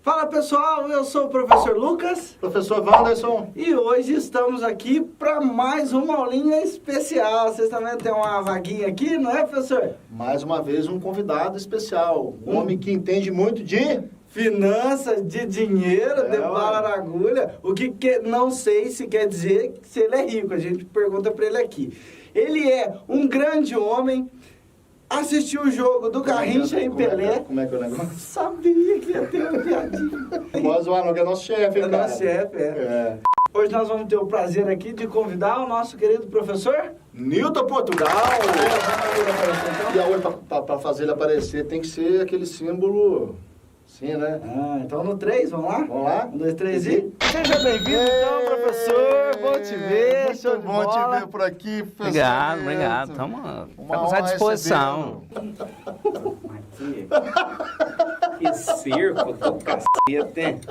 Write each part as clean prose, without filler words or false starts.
Fala pessoal, eu sou o professor Lucas. Professor Wanderson. E hoje estamos aqui para mais uma aulinha especial. Vocês também têm uma vaguinha aqui, não é, professor? Mais uma vez um convidado especial. Um homem que entende muito de... finanças, de dinheiro, de bala na agulha. O que não sei se quer dizer se ele é rico. A gente pergunta para ele aqui. Ele é um grande homem. Assistiu o jogo do Garrincha em Pelé. Como é que é o negócio? Sabia que ia ter um piadinho. Mas o Arnold é nosso chefe, É nosso chefe, é. Hoje nós vamos ter o prazer aqui de convidar o nosso querido professor Newton Portugal. E hoje, para fazer ele aparecer, tem que ser aquele símbolo... Sim, né? Então no 3, vamos lá? Vamos lá? 1, 2, 3 e... Seja bem-vindo então, professor. Bom te ver. Muito bom te ver por aqui, professor. Obrigado. Estamos à disposição. Que circo do cacete.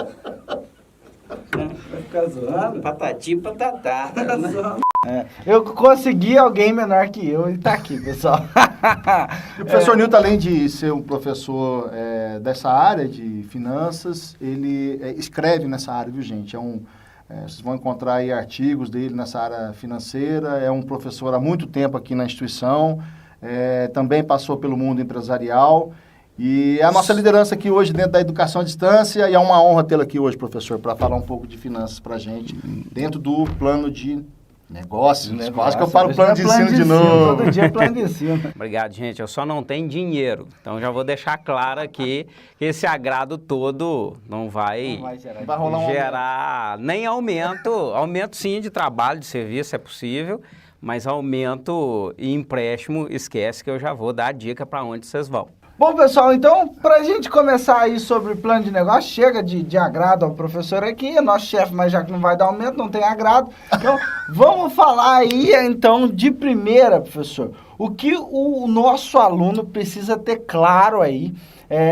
Vai ficar zoando? Patati patatá. Eu consegui alguém menor que eu e tá aqui, pessoal. O professor Newton, além de ser um professor dessa área de finanças, ele escreve nessa área, viu, gente? Vocês vão encontrar aí artigos dele nessa área financeira, é um professor há muito tempo aqui na instituição, também passou pelo mundo empresarial, e é a nossa liderança aqui hoje dentro da educação à distância, e é uma honra tê-lo aqui hoje, professor, para falar um pouco de finanças para a gente, dentro do plano de negócios. Quase que eu falo plano de ensino de novo. Todo dia é plano de ensino. Obrigado, gente. Eu só não tenho dinheiro. Então já vou deixar claro aqui que esse agrado todo não vai gerar nem aumento. Aumento sim de trabalho, de serviço é possível, mas aumento e empréstimo, esquece que eu já vou dar a dica para onde vocês vão. Bom, pessoal, então, para a gente começar aí sobre plano de negócio, chega de agrado ao professor aqui, é nosso chefe, mas já que não vai dar aumento, não tem agrado. Então, vamos falar aí, então, de primeira, professor, o que o nosso aluno precisa ter claro aí,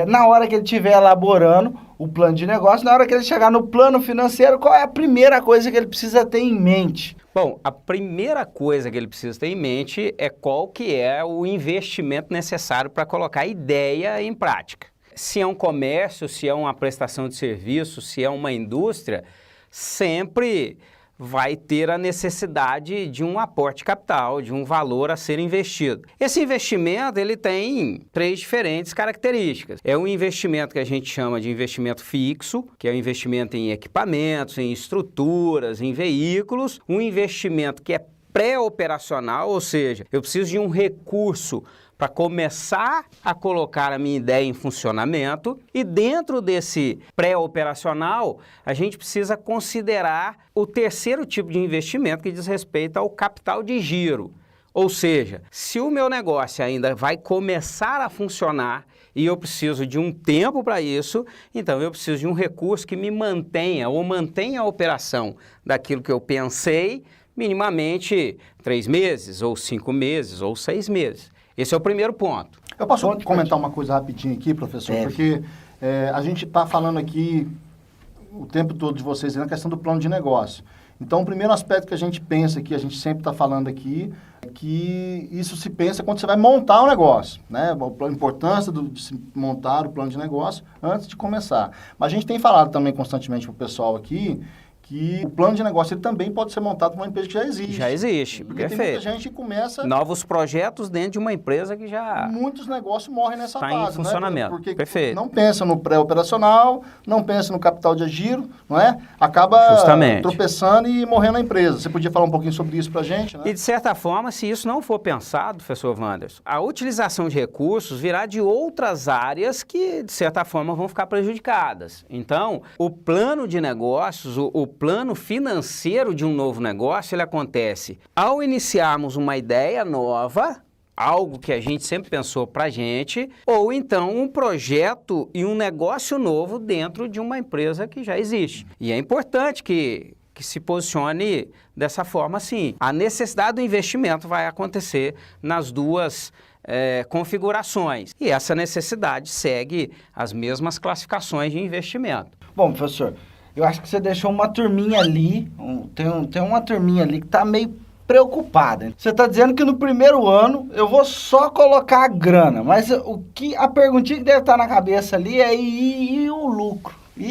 na hora que ele estiver elaborando o plano de negócio, na hora que ele chegar no plano financeiro, qual é a primeira coisa que ele precisa ter em mente? Bom, a primeira coisa que ele precisa ter em mente é qual que é o investimento necessário para colocar a ideia em prática. Se é um comércio, se é uma prestação de serviço, se é uma indústria, sempre vai ter a necessidade de um aporte capital, de um valor a ser investido. Esse investimento, ele tem 3 diferentes características. É um investimento que a gente chama de investimento fixo, que é o investimento em equipamentos, em estruturas, em veículos. Um investimento que é pré-operacional, ou seja, eu preciso de um recurso para começar a colocar a minha ideia em funcionamento, e dentro desse pré-operacional, a gente precisa considerar o terceiro tipo de investimento que diz respeito ao capital de giro. Ou seja, se o meu negócio ainda vai começar a funcionar e eu preciso de um tempo para isso, então eu preciso de um recurso que me mantenha ou mantenha a operação daquilo que eu pensei minimamente 3 meses, ou 5 meses, ou 6 meses. Esse é o primeiro ponto. Eu posso comentar uma coisa rapidinho aqui, professor? Porque a gente está falando aqui o tempo todo de vocês na questão do plano de negócio. Então, o primeiro aspecto que a gente pensa aqui, a gente sempre está falando aqui, é que isso se pensa quando você vai montar o negócio, né? A importância de se montar o plano de negócio antes de começar. Mas a gente tem falado também constantemente para o pessoal aqui que o plano de negócio ele também pode ser montado por uma empresa que já existe. Já existe, porque perfeito. Tem muita gente que começa... Novos projetos dentro de uma empresa que já... Muitos negócios morrem nessa fase, em funcionamento, né? Porque perfeito. Não pensa no pré-operacional, não pensa no capital de giro, não é? Acaba tropeçando e morrendo na empresa. Você podia falar um pouquinho sobre isso pra gente, né? E de certa forma, se isso não for pensado, professor Wanderson, a utilização de recursos virá de outras áreas que, de certa forma, vão ficar prejudicadas. Então, o plano de negócios, o plano financeiro de um novo negócio, ele acontece ao iniciarmos uma ideia nova, algo que a gente sempre pensou para a gente, ou então um projeto e um negócio novo dentro de uma empresa que já existe. E é importante que se posicione dessa forma assim. A necessidade do investimento vai acontecer nas duas configurações. E essa necessidade segue as mesmas classificações de investimento. Bom, professor, eu acho que você deixou uma turminha ali, tem uma turminha ali que está meio preocupada. Você está dizendo que no primeiro ano eu vou só colocar a grana, mas a perguntinha que deve estar na cabeça ali é e o lucro? E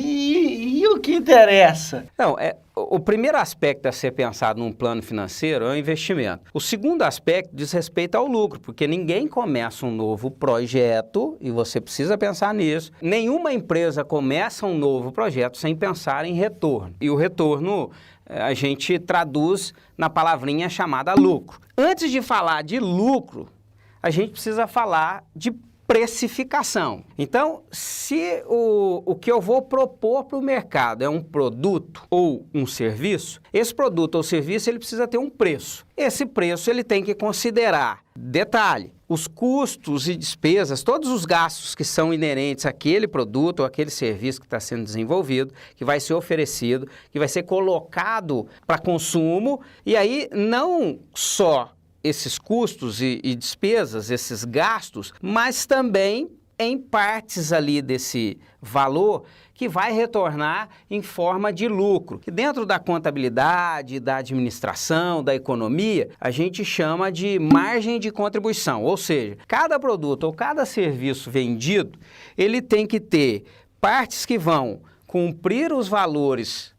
que interessa. Não, o primeiro aspecto a ser pensado num plano financeiro é o investimento. O segundo aspecto diz respeito ao lucro, porque ninguém começa um novo projeto, e você precisa pensar nisso. Nenhuma empresa começa um novo projeto sem pensar em retorno. E o retorno a gente traduz na palavrinha chamada lucro. Antes de falar de lucro, a gente precisa falar de precificação. Então, se o que eu vou propor para o mercado é um produto ou um serviço, esse produto ou serviço ele precisa ter um preço. Esse preço ele tem que considerar, detalhe, os custos e despesas, todos os gastos que são inerentes àquele produto ou àquele serviço que está sendo desenvolvido, que vai ser oferecido, que vai ser colocado para consumo, e aí não só esses custos e despesas, esses gastos, mas também em partes ali desse valor que vai retornar em forma de lucro, que dentro da contabilidade, da administração, da economia, a gente chama de margem de contribuição, ou seja, cada produto ou cada serviço vendido, ele tem que ter partes que vão cumprir os valores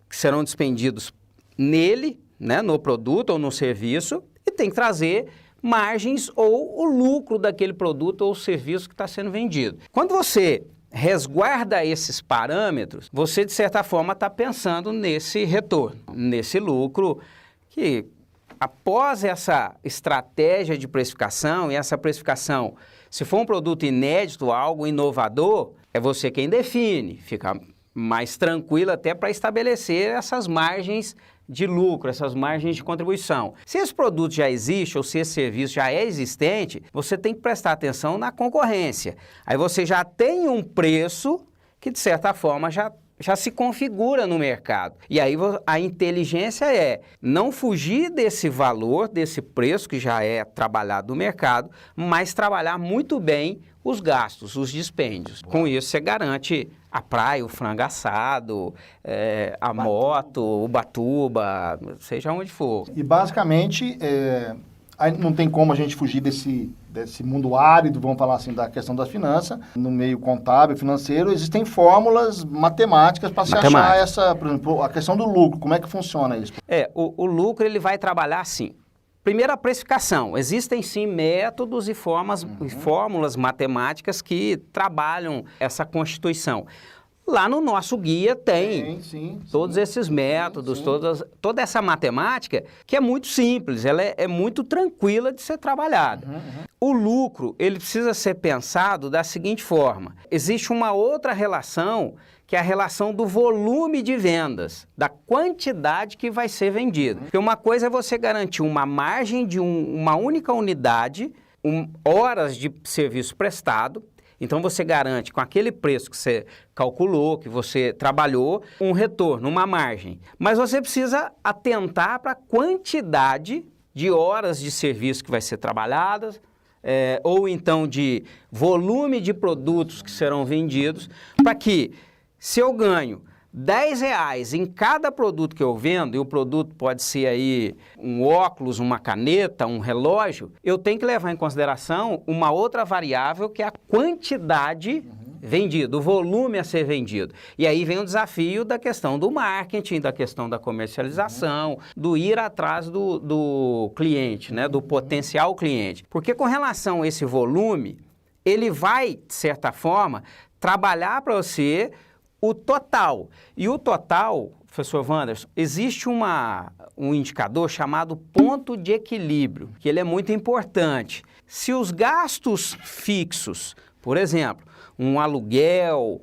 que serão despendidos nele, né, no produto ou no serviço, e tem que trazer margens ou o lucro daquele produto ou serviço que está sendo vendido. Quando você resguarda esses parâmetros, você, de certa forma, está pensando nesse retorno, nesse lucro que, após essa estratégia de precificação, e essa precificação, se for um produto inédito, algo inovador, é você quem define, fica mais tranquilo até para estabelecer essas margens de lucro, essas margens de contribuição. Se esse produto já existe ou se esse serviço já é existente, você tem que prestar atenção na concorrência. Aí você já tem um preço que, de certa forma, já se configura no mercado. E aí a inteligência é não fugir desse valor, desse preço que já é trabalhado no mercado, mas trabalhar muito bem os gastos, os dispêndios. Com isso, você garante a praia, o frango assado, a moto, o batuba, seja onde for. E, basicamente, não tem como a gente fugir desse mundo árido, vamos falar assim, da questão da finança. No meio contábil, financeiro, existem fórmulas matemáticas para se achar por exemplo, a questão do lucro. Como é que funciona isso? O lucro ele vai trabalhar assim. Primeiro, a precificação. Existem, sim, métodos e fórmulas matemáticas que trabalham essa constituição. Lá no nosso guia tem todos esses métodos, toda essa matemática, que é muito simples, ela é muito tranquila de ser trabalhada. O lucro, ele precisa ser pensado da seguinte forma. Existe uma outra relação, que é a relação do volume de vendas, da quantidade que vai ser vendida. Porque uma coisa é você garantir uma margem de uma única unidade, horas de serviço prestado. Então, você garante com aquele preço que você calculou, que você trabalhou, um retorno, uma margem. Mas você precisa atentar para a quantidade de horas de serviço que vai ser trabalhadas, ou então de volume de produtos que serão vendidos, para que, se eu ganho R$10 em cada produto que eu vendo, e o produto pode ser aí um óculos, uma caneta, um relógio, eu tenho que levar em consideração uma outra variável que é a quantidade vendida, o volume a ser vendido. E aí vem o desafio da questão do marketing, da questão da comercialização, do ir atrás do cliente, né, do potencial cliente. Porque com relação a esse volume, ele vai, de certa forma, trabalhar para você o total. E o total, professor Wanderson, existe um indicador chamado ponto de equilíbrio, que ele é muito importante. Se os gastos fixos, por exemplo, um aluguel,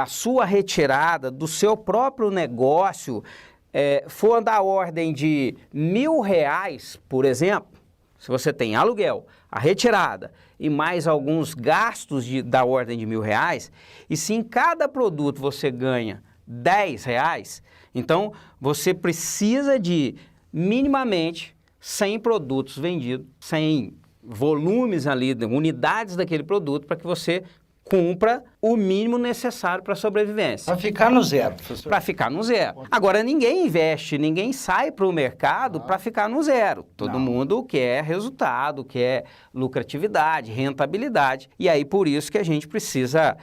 a sua retirada do seu próprio negócio, for da ordem de R$1.000, por exemplo, se você tem aluguel, a retirada e mais alguns gastos da ordem de R$1.000, e se em cada produto você ganha R$10, então você precisa de minimamente 100 produtos vendidos, 100 volumes ali, unidades daquele produto, para que você cumpra o mínimo necessário para a sobrevivência. Para ficar no zero, professor. Para ficar no zero. Agora, ninguém investe, ninguém sai para o mercado para ficar no zero. Todo mundo quer resultado, quer lucratividade, rentabilidade. E aí, por isso que a gente precisa,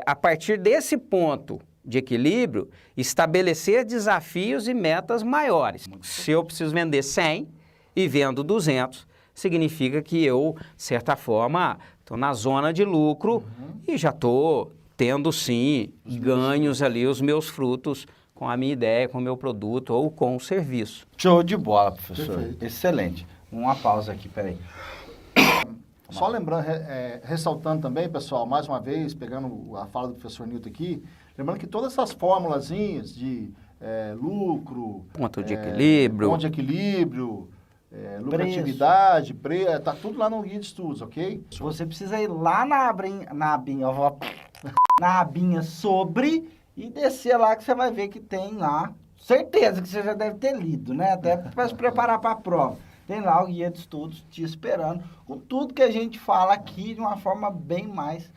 a partir desse ponto de equilíbrio, estabelecer desafios e metas maiores. Se eu preciso vender 100 e vendo 200, significa que eu, de certa forma, estou na zona de lucro e já estou tendo, sim, ganhos ali, os meus frutos com a minha ideia, com o meu produto ou com o serviço. Show de bola, professor. Perfeito. Excelente. Uma pausa aqui, peraí. Só lembrando, ressaltando também, pessoal, mais uma vez, pegando a fala do professor Newton aqui, lembrando que todas essas formulazinhas de lucro, Ponto de equilíbrio, lucratividade, tá tudo lá no guia de estudos, ok? Você precisa ir lá na abinha sobre e descer lá que você vai ver que tem lá. Certeza que você já deve ter lido, né? Até para se preparar para a prova. Tem lá o guia de estudos te esperando, com tudo que a gente fala aqui de uma forma bem mais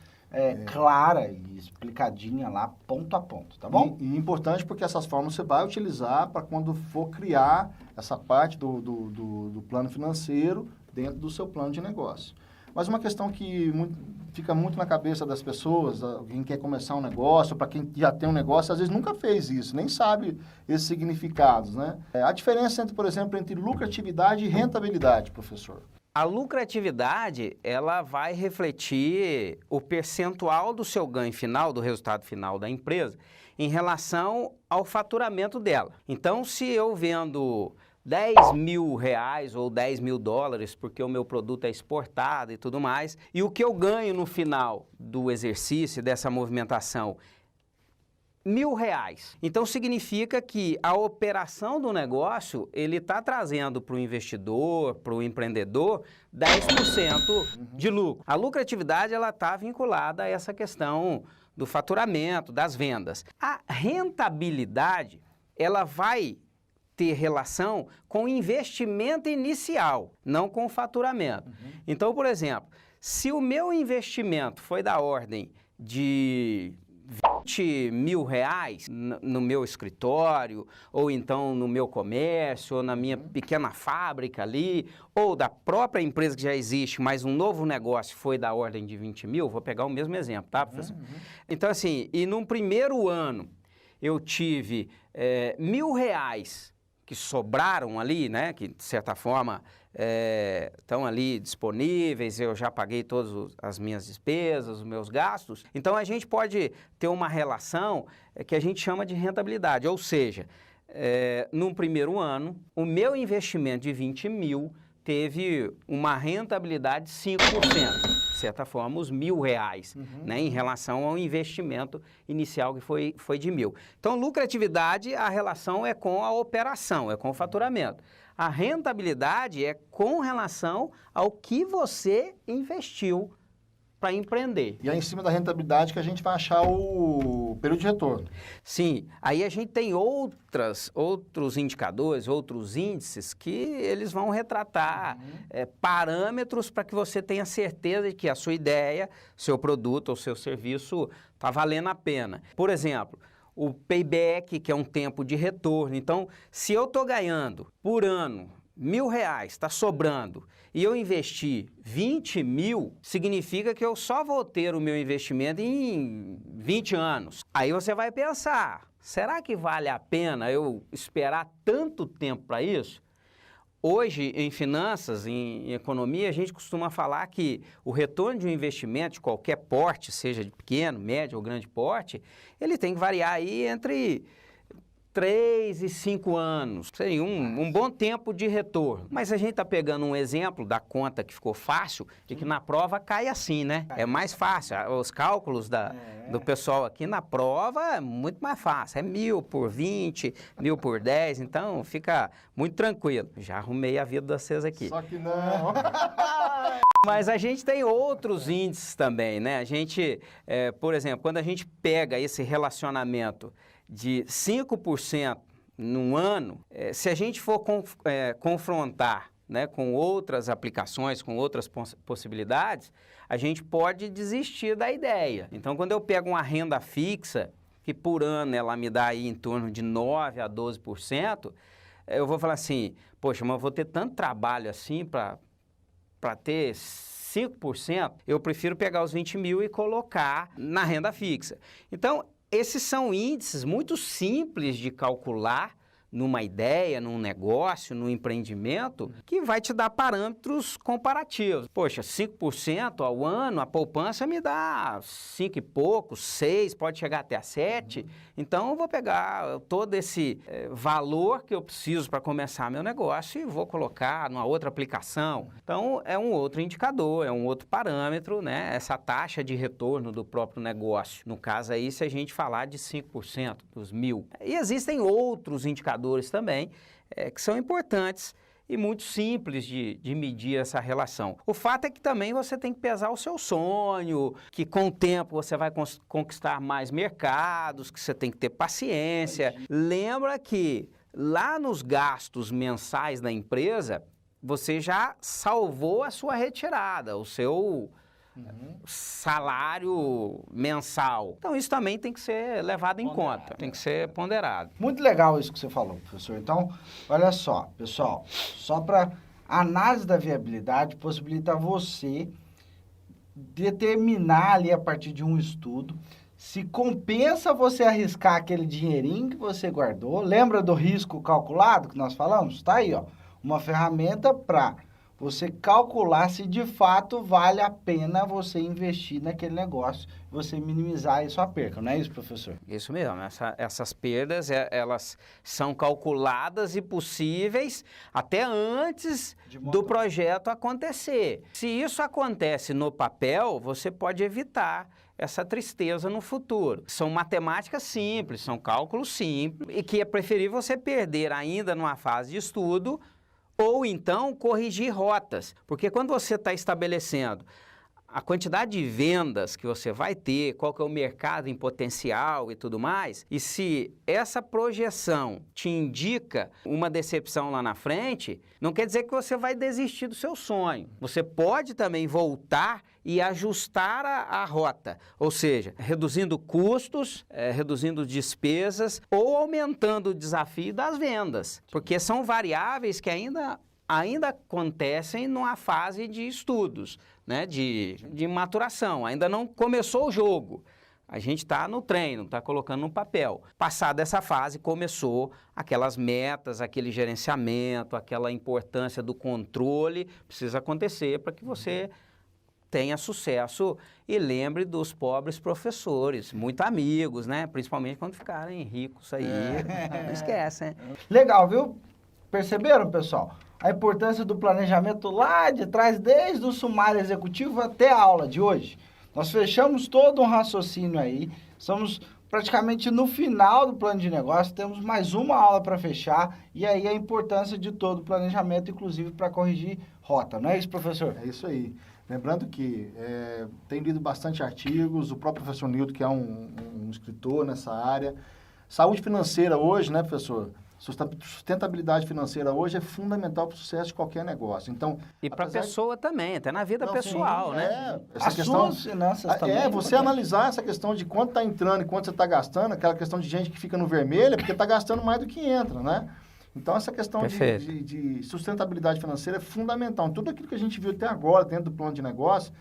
clara e explicadinha lá, ponto a ponto, tá bom? E importante porque essas fórmulas você vai utilizar para quando for criar essa parte do plano financeiro dentro do seu plano de negócio. Mas uma questão que fica muito na cabeça das pessoas, quem quer começar um negócio, para quem já tem um negócio, às vezes nunca fez isso, nem sabe esses significados, né? A diferença, por exemplo, entre lucratividade e rentabilidade, professor? A lucratividade, ela vai refletir o percentual do seu ganho final, do resultado final da empresa, em relação ao faturamento dela. Então, se eu vendo 10 mil reais ou 10 mil dólares, porque o meu produto é exportado e tudo mais, e o que eu ganho no final do exercício, dessa movimentação, R$1.000. Então, significa que a operação do negócio, ele está trazendo para o investidor, para o empreendedor, 10% de lucro. A lucratividade, ela está vinculada a essa questão do faturamento, das vendas. A rentabilidade, ela vai ter relação com o investimento inicial, não com o faturamento. Então, por exemplo, se o meu investimento foi da ordem de R$20 mil no meu escritório, ou então no meu comércio, ou na minha pequena fábrica ali, ou da própria empresa que já existe, mas um novo negócio foi da ordem de 20 mil, vou pegar o mesmo exemplo, tá, professor? Então, assim, e num primeiro ano eu tive R$1.000 que sobraram ali, né, que de certa forma estão ali disponíveis, eu já paguei todas as minhas despesas, os meus gastos. Então, a gente pode ter uma relação que a gente chama de rentabilidade, ou seja, num primeiro ano, o meu investimento de 20 mil teve uma rentabilidade de 5%. De certa forma, os R$1.000, né, em relação ao investimento inicial que foi de 1.000. Então, lucratividade, a relação é com a operação, é com o faturamento. A rentabilidade é com relação ao que você investiu para empreender. E aí, em cima da rentabilidade, que a gente vai achar o período de retorno. Sim, aí a gente tem outros indicadores, outros índices que eles vão retratar parâmetros para que você tenha certeza de que a sua ideia, seu produto ou seu serviço está valendo a pena. Por exemplo, o payback, que é um tempo de retorno. Então, se eu estou ganhando por ano R$1.000, está sobrando, e eu investi 20 mil, significa que eu só vou ter o meu investimento em 20 anos. Aí você vai pensar, será que vale a pena eu esperar tanto tempo para isso? Hoje, em finanças, em economia, a gente costuma falar que o retorno de um investimento de qualquer porte, seja de pequeno, médio ou grande porte, ele tem que variar aí entre 3 e 5 anos, seria um bom tempo de retorno. Mas a gente está pegando um exemplo da conta que ficou fácil e que na prova cai assim, né? É mais fácil, os cálculos do pessoal aqui na prova é muito mais fácil, é 1.000 por 20, 1.000 por 10, então fica muito tranquilo. Já arrumei a vida de vocês aqui. Só que não. Mas a gente tem outros índices também, né? A gente, por exemplo, quando a gente pega esse relacionamento de 5% num ano, se a gente for confrontar, né, com outras aplicações, com outras possibilidades, a gente pode desistir da ideia. Então, quando eu pego uma renda fixa, que por ano ela me dá aí em torno de 9% a 12%, eu vou falar assim, poxa, mas eu vou ter tanto trabalho assim para ter 5%, eu prefiro pegar os 20 mil e colocar na renda fixa. Então, esses são índices muito simples de calcular numa ideia, num negócio, num empreendimento, que vai te dar parâmetros comparativos. Poxa, 5% ao ano, a poupança me dá 5 e pouco, 6, pode chegar até a 7. Então, eu vou pegar todo esse valor que eu preciso para começar meu negócio e vou colocar numa outra aplicação. Então, é um outro indicador, é um outro parâmetro, né? Essa taxa de retorno do próprio negócio. No caso aí, se a gente falar de 5% dos 1.000. E existem outros indicadores também, que são importantes e muito simples de medir essa relação. O fato é que também você tem que pesar o seu sonho, que com o tempo você vai conquistar mais mercados, que você tem que ter paciência. Lembra que lá nos gastos mensais da empresa, você já salvou a sua retirada, o seu salário mensal. Então, isso também tem que ser levado em conta, tem que ser ponderado. Muito legal isso que você falou, professor. Então, olha só, pessoal, só para análise da viabilidade possibilita você determinar ali a partir de um estudo se compensa você arriscar aquele dinheirinho que você guardou. Lembra do risco calculado que nós falamos? Tá aí, ó, uma ferramenta para você calcular se de fato vale a pena você investir naquele negócio, você minimizar aí sua perca, não é isso, professor? Isso mesmo, essas perdas, elas são calculadas e possíveis até antes do projeto acontecer. Se isso acontece no papel, você pode evitar essa tristeza no futuro. São matemáticas simples, são cálculos simples, e que é preferível você perder ainda numa fase de estudo, ou então corrigir rotas, porque quando você está estabelecendo a quantidade de vendas que você vai ter, qual que é o mercado em potencial e tudo mais, e se essa projeção te indica uma decepção lá na frente, não quer dizer que você vai desistir do seu sonho. Você pode também voltar e ajustar a rota, ou seja, reduzindo custos, reduzindo despesas ou aumentando o desafio das vendas, porque são variáveis que ainda acontecem numa fase de estudos, né, de maturação, ainda não começou o jogo. A gente está no treino, está colocando no papel. Passada essa fase, começou aquelas metas, aquele gerenciamento, aquela importância do controle, precisa acontecer para que você tenha sucesso e lembre dos pobres professores, muito amigos, né? Principalmente quando ficarem ricos aí, não esquece, né? Legal, viu? Perceberam, pessoal? A importância do planejamento lá de trás, desde o sumário executivo até a aula de hoje. Nós fechamos todo um raciocínio aí, estamos praticamente no final do plano de negócio, temos mais uma aula para fechar, e aí a importância de todo o planejamento, inclusive para corrigir rota, não é isso, professor? É isso aí. Lembrando que tem lido bastante artigos, o próprio professor Nilton, que é um escritor nessa área. Saúde financeira hoje, né, professor? Sustentabilidade financeira hoje é fundamental para o sucesso de qualquer negócio. Então, e para a pessoa também, até na vida pessoal, né? As suas finanças também. Você analisar essa questão de quanto está entrando e quanto você está gastando, aquela questão de gente que fica no vermelho, é porque está gastando mais do que entra, né? Então, essa questão de sustentabilidade financeira é fundamental. Tudo aquilo que a gente viu até agora, dentro do plano de negócio,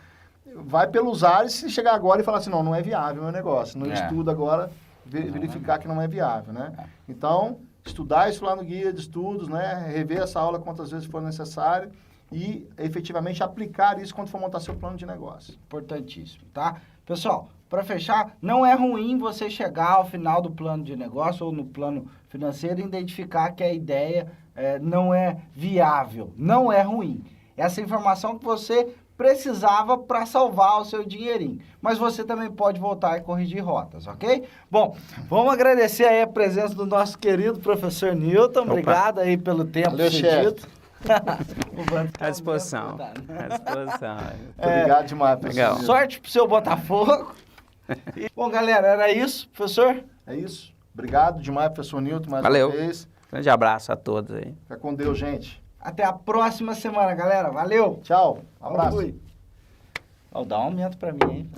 vai pelos ares se chegar agora e falar assim, não é viável o meu negócio. No estudo agora, verificar que não é viável, né? Então, estudar isso lá no guia de estudos, né? Rever essa aula quantas vezes for necessário e efetivamente aplicar isso quando for montar seu plano de negócio. Importantíssimo, tá? Pessoal, para fechar, não é ruim você chegar ao final do plano de negócio ou no plano financeiro e identificar que a ideia não é viável. Não é ruim. Essa informação que você precisava para salvar o seu dinheirinho. Mas você também pode voltar e corrigir rotas, ok? Bom, vamos agradecer aí a presença do nosso querido professor Nilton. Obrigado aí pelo tempo cedido. À disposição. À disposição. Obrigado demais, professor. Sorte pro seu Botafogo. Bom, galera, era isso, professor? É isso. Obrigado demais, professor Nilton, mais Valeu. uma vez. Grande abraço a todos aí. Fica com Deus, gente. Até a próxima semana, galera. Valeu. Tchau. Um abraço. Dá um aumento pra mim, hein?